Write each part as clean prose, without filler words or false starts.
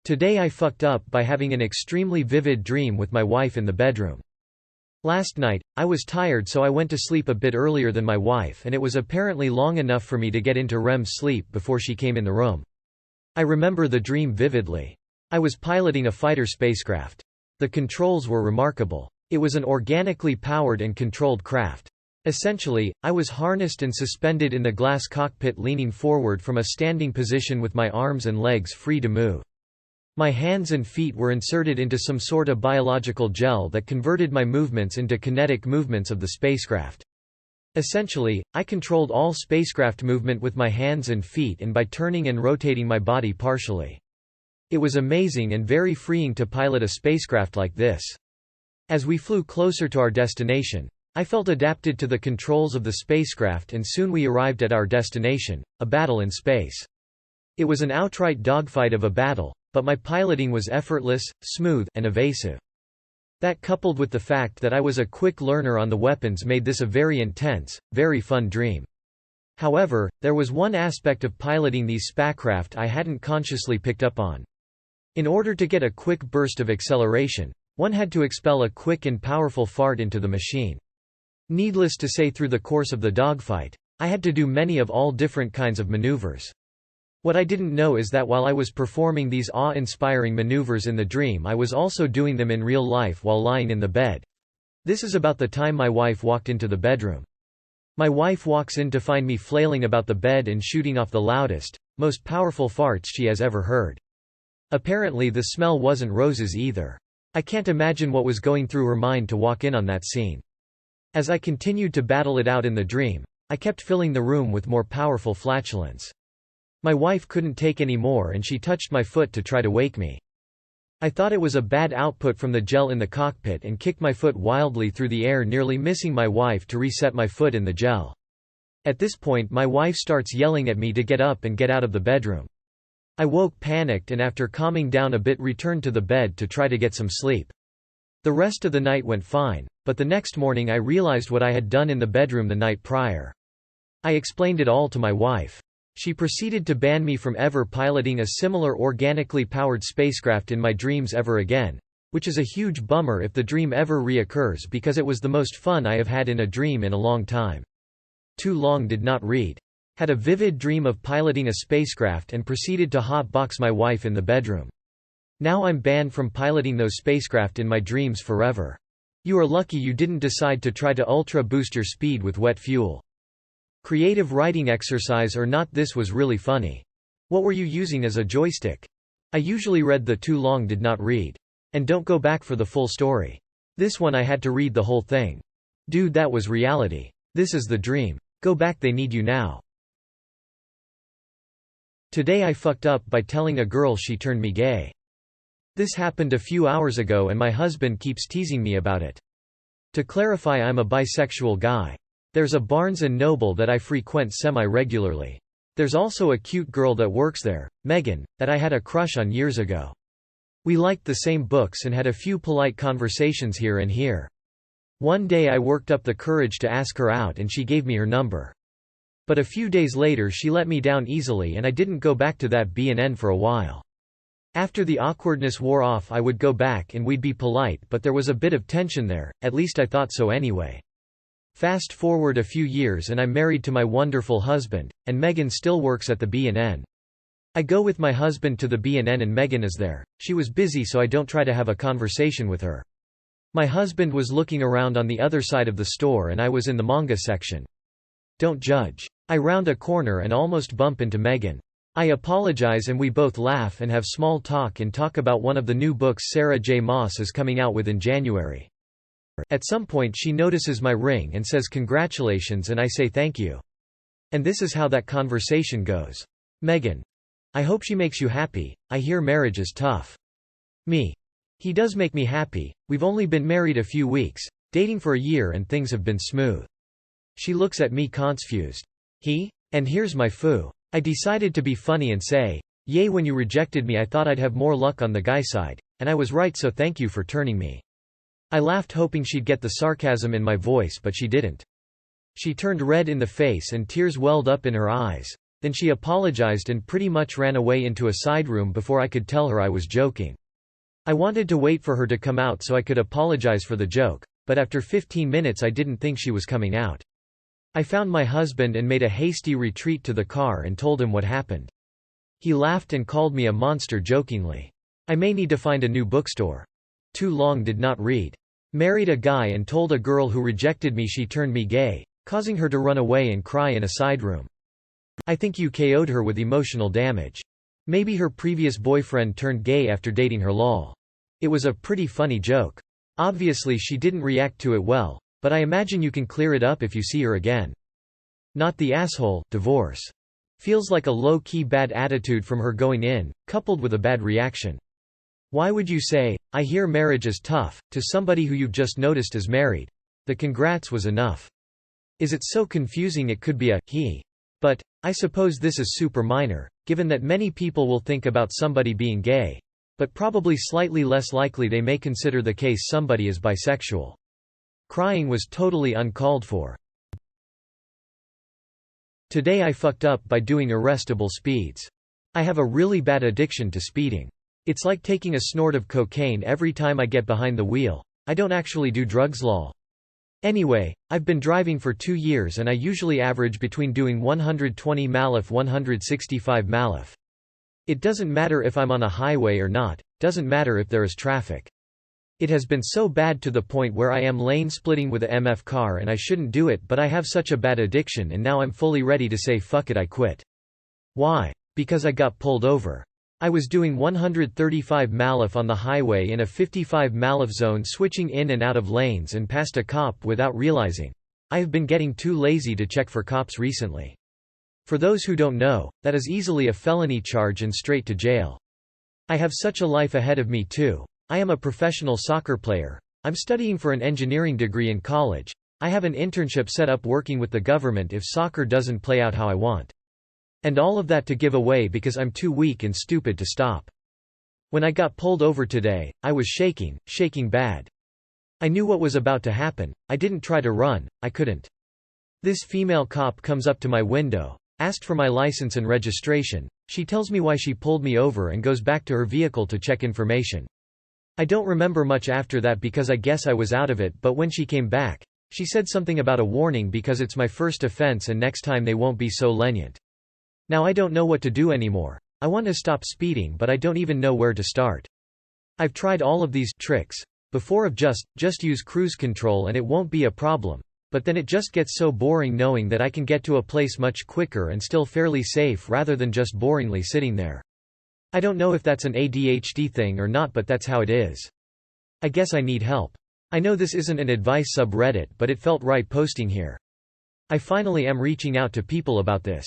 Today I fucked up by having an extremely vivid dream with my wife in the bedroom. Last night, I was tired so I went to sleep a bit earlier than my wife, and it was apparently long enough for me to get into REM sleep before she came in the room. I remember the dream vividly. I was piloting a fighter spacecraft. The controls were remarkable. It was an organically powered and controlled craft. Essentially, I was harnessed and suspended in the glass cockpit, leaning forward from a standing position with my arms and legs free to move. My hands and feet were inserted into some sort of biological gel that converted my movements into kinetic movements of the spacecraft. Essentially, I controlled all spacecraft movement with my hands and feet and by turning and rotating my body partially. It was amazing and very freeing to pilot a spacecraft like this. As we flew closer to our destination, I felt adapted to the controls of the spacecraft, and soon we arrived at our destination, a battle in space. It was an outright dogfight of a battle, but my piloting was effortless, smooth, and evasive. That, coupled with the fact that I was a quick learner on the weapons, made this a very intense, very fun dream. However, there was one aspect of piloting these spacecraft I hadn't consciously picked up on. In order to get a quick burst of acceleration, one had to expel a quick and powerful fart into the machine. Needless to say, through the course of the dogfight, I had to do many of all different kinds of maneuvers. What I didn't know is that while I was performing these awe-inspiring maneuvers in the dream, I was also doing them in real life while lying in the bed. This is about the time my wife walked into the bedroom. My wife walks in to find me flailing about the bed and shooting off the loudest, most powerful farts she has ever heard. Apparently the smell wasn't roses either. I can't imagine what was going through her mind to walk in on that scene. As I continued to battle it out in the dream, I kept filling the room with more powerful flatulence. My wife couldn't take any more and she touched my foot to try to wake me. I thought it was a bad output from the gel in the cockpit and kicked my foot wildly through the air, nearly missing my wife to reset my foot in the gel. At this point my wife starts yelling at me to get up and get out of the bedroom. I woke panicked and after calming down a bit returned to the bed to try to get some sleep. The rest of the night went fine, but the next morning I realized what I had done in the bedroom the night prior. I explained it all to my wife. She proceeded to ban me from ever piloting a similar organically powered spacecraft in my dreams ever again, which is a huge bummer if the dream ever reoccurs, because it was the most fun I have had in a dream in a long time. Too long did not read. Had a vivid dream of piloting a spacecraft and proceeded to hotbox my wife in the bedroom. Now I'm banned from piloting those spacecraft in my dreams forever. You are lucky you didn't decide to try to ultra boost your speed with wet fuel. Creative writing exercise or not, this was really funny. What were you using as a joystick? I usually read the too long did not read. And don't go back for the full story. This one I had to read the whole thing. Dude, that was reality. This is the dream. Go back, they need you now. Today I fucked up by telling a girl she turned me gay. This happened a few hours ago and my husband keeps teasing me about it. To clarify, I'm a bisexual guy. There's a Barnes & Noble that I frequent semi-regularly. There's also a cute girl that works there, Megan, that I had a crush on years ago. We liked the same books and had a few polite conversations here and here. One day I worked up the courage to ask her out and she gave me her number. But a few days later she let me down easily and I didn't go back to that B&N for a while. After the awkwardness wore off I would go back and we'd be polite, but there was a bit of tension there, at least I thought so anyway. Fast forward a few years and I'm married to my wonderful husband, and Megan still works at the B&N. I go with my husband to the B&N and Megan is there. She was busy so I don't try to have a conversation with her. My husband was looking around on the other side of the store and I was in the manga section. Don't judge. I round a corner and almost bump into Megan. I apologize and we both laugh and have small talk and talk about one of the new books Sarah J. Maas is coming out with in January. At some point she notices my ring and says congratulations and I say thank you. And this is how that conversation goes. Megan: I hope she makes you happy, I hear marriage is tough. Me: he does make me happy, we've only been married a few weeks, dating for a year and things have been smooth. She looks at me confused. He? And here's my foo. I decided to be funny and say, yay, when you rejected me I thought I'd have more luck on the guy side, and I was right, so thank you for turning me. I laughed hoping she'd get the sarcasm in my voice, but she didn't. She turned red in the face and tears welled up in her eyes. Then she apologized and pretty much ran away into a side room before I could tell her I was joking. I wanted to wait for her to come out so I could apologize for the joke, but after 15 minutes I didn't think she was coming out. I found my husband and made a hasty retreat to the car and told him what happened. He laughed and called me a monster jokingly. I may need to find a new bookstore. Too long did not read. Married a guy and told a girl who rejected me she turned me gay, causing her to run away and cry in a side room. I think you KO'd her with emotional damage. Maybe her previous boyfriend turned gay after dating her lol. It was a pretty funny joke. Obviously she didn't react to it well, but I imagine you can clear it up if you see her again. Not the asshole, divorce. Feels like a low-key bad attitude from her going in, coupled with a bad reaction. Why would you say, "I hear marriage is tough," to somebody who you've just noticed is married? The congrats was enough. Is it so confusing it could be a he? But I suppose this is super minor, given that many people will think about somebody being gay. But probably slightly less likely they may consider the case somebody is bisexual. Crying was totally uncalled for. Today I fucked up by doing irrestible speeds. I have a really bad addiction to speeding. It's like taking a snort of cocaine every time I get behind the wheel. I don't actually do drugs lol. Anyway, I've been driving for 2 years and I usually average between doing 120 mph 165 mph. It doesn't matter if I'm on a highway or not, doesn't matter if there is traffic. It has been so bad to the point where I am lane splitting with a MF car and I shouldn't do it, but I have such a bad addiction and now I'm fully ready to say fuck it, I quit. Why? Because I got pulled over. I was doing 135 mph on the highway in a 55 mph zone, switching in and out of lanes, and passed a cop without realizing. I have been getting too lazy to check for cops recently. For those who don't know, that is easily a felony charge and straight to jail. I have such a life ahead of me too. I am a professional soccer player. I'm studying for an engineering degree in college. I have an internship set up working with the government if soccer doesn't play out how I want. And all of that to give away because I'm too weak and stupid to stop. When I got pulled over today, I was shaking bad. I knew what was about to happen. I didn't try to run, I couldn't. This female cop comes up to my window, asked for my license and registration. She tells me why she pulled me over and goes back to her vehicle to check information. I don't remember much after that because I guess I was out of it, but when she came back, she said something about a warning because it's my first offense and next time they won't be so lenient. Now I don't know what to do anymore. I want to stop speeding but I don't even know where to start. I've tried all of these tricks before of just use cruise control and it won't be a problem, but then it just gets so boring knowing that I can get to a place much quicker and still fairly safe rather than just boringly sitting there. I don't know if that's an ADHD thing or not, but that's how it is. I guess I need help. I know this isn't an advice subreddit, but it felt right posting here. I finally am reaching out to people about this.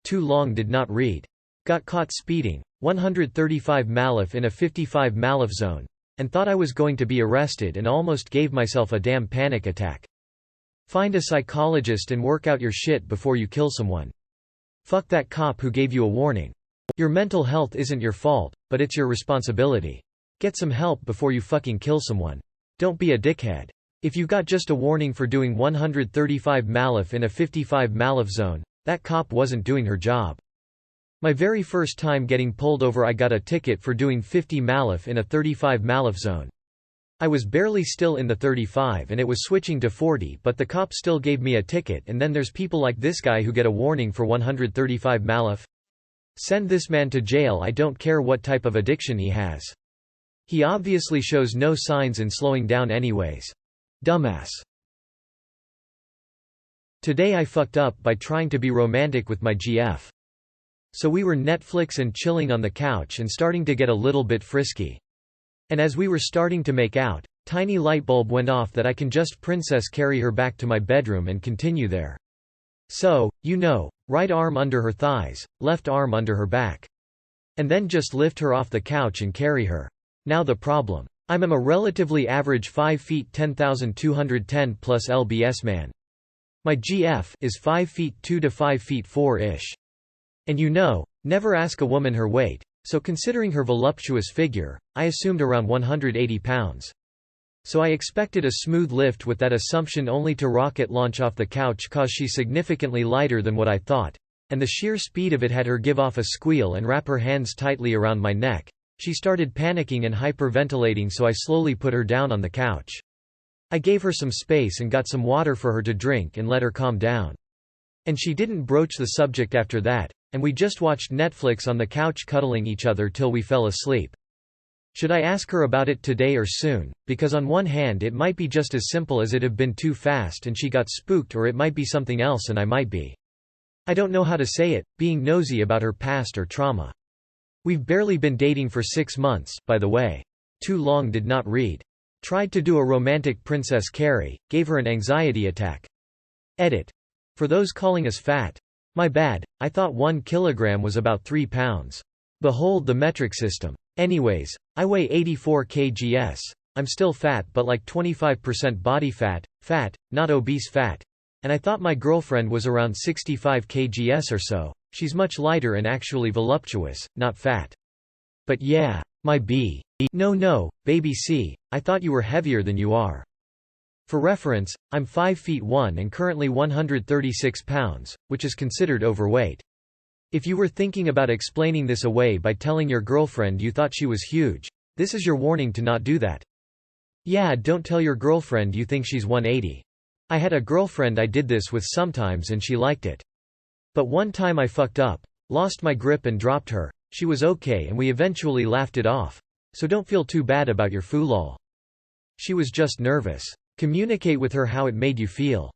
Too long did not read. Got caught speeding, 135 mph in a 55 mph zone, and thought I was going to be arrested and almost gave myself a damn panic attack. Find a psychologist and work out your shit before you kill someone. Fuck that cop who gave you a warning. Your mental health isn't your fault, but it's your responsibility. Get some help before you fucking kill someone. Don't be a dickhead. If you got just a warning for doing 135 mph in a 55 mph zone, that cop wasn't doing her job. My very first time getting pulled over I got a ticket for doing 50 mph in a 35 mph zone. I was barely still in the 35 and it was switching to 40, but the cop still gave me a ticket, and then there's people like this guy who get a warning for 135 mph. Send this man to jail, I don't care what type of addiction he has. He obviously shows no signs in slowing down anyways. Dumbass. Today I fucked up by trying to be romantic with my GF. So we were Netflix and chilling on the couch and starting to get a little bit frisky. And as we were starting to make out, tiny light bulb went off that I can just princess carry her back to my bedroom and continue there. So, you know, right arm under her thighs, left arm under her back. And then just lift her off the couch and carry her. Now the problem. I'm a relatively average 5 feet 10,210 plus lbs man. My GF is 5 feet 2 to 5 feet 4-ish. And you know, never ask a woman her weight, so considering her voluptuous figure, I assumed around 180 pounds. So I expected a smooth lift with that assumption, only to rocket launch off the couch cause she's significantly lighter than what I thought. and the sheer speed of it had her give off a squeal and wrap her hands tightly around my neck. She started panicking and hyperventilating, so I slowly put her down on the couch. I gave her some space and got some water for her to drink and let her calm down. And she didn't broach the subject after that, and we just watched Netflix on the couch cuddling each other till we fell asleep. Should I ask her about it today or soon? Because on one hand it might be just as simple as it have been too fast and she got spooked, or it might be something else and I might be. I don't know how to say it, being nosy about her past or trauma. We've barely been dating for 6 months, by the way. Too long did not read. Tried to do a romantic Princess Carrie, gave her an anxiety attack. Edit. For those calling us fat. My bad, I thought 1 kilogram was about 3 pounds. Behold the metric system. Anyways, I weigh 84 kgs. I'm still fat but like 25% body fat, not obese fat. And I thought my girlfriend was around 65 kgs or so. She's much lighter and actually voluptuous, not fat. But yeah, my B. No, baby C, I thought you were heavier than you are. For reference, I'm 5 feet 1 and currently 136 pounds, which is considered overweight. If you were thinking about explaining this away by telling your girlfriend you thought she was huge, this is your warning to not do that. Yeah, don't tell your girlfriend you think she's 180. I had a girlfriend I did this with sometimes and she liked it. But one time I fucked up, lost my grip and dropped her. She was okay and we eventually laughed it off. So don't feel too bad about your foolol. She was just nervous. Communicate with her how it made you feel.